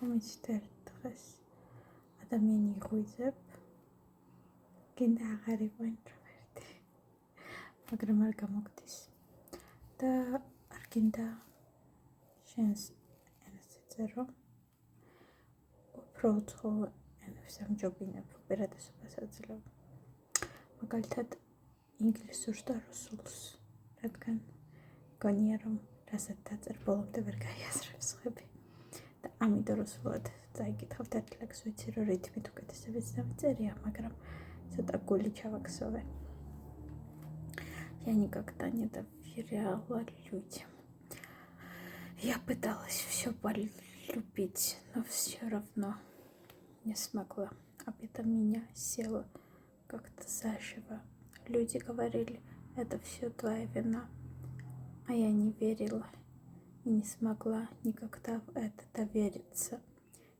ხომიცით ერთ დღეს ადამიანი იღვიძებ, გინდა აღარ იყო ინტროვერტი, მაგრამ არ გამოგდის და არ გინდა შენს ენას ეწერო, უფრო უცხოურ ენებს ამჯობინებ, უპირატესობას აძლევ. მაგალითად, ინგლისურს და რუსულს, რადგან გონია რომ რასაც დაწერს ბოლომდე ვერ გაიაზრებს ხები. და ამიტომ რუსულად წაიკითხავთ ერთ ლექსს, ვიცი რომ რითმით უკეთესებიც დავწერია, მაგრამ ცოტა გული ჩავაქსოვე. Я никогда не доверяла людям. Я пыталась все полюбить, но все равно не смогла. Обида меня села как-то заживо. Люди говорили, это все твоя вина, а я не верила и не смогла никогда в это довериться.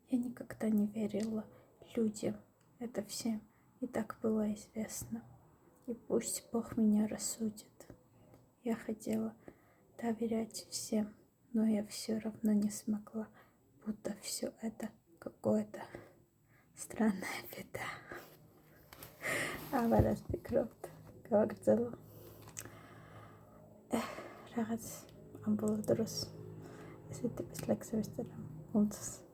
Я никогда не верила людям, это всем и так было известно. И пусть Бог меня рассудит. Я хотела доверять всем, но я все равно не смогла, будто все это какое-то странная беда. Аварас пикропт, გავაგრძელო. რაღაც ამ ბოლო დროს ესეთი ტიპის ლექსების წერა მომწონს.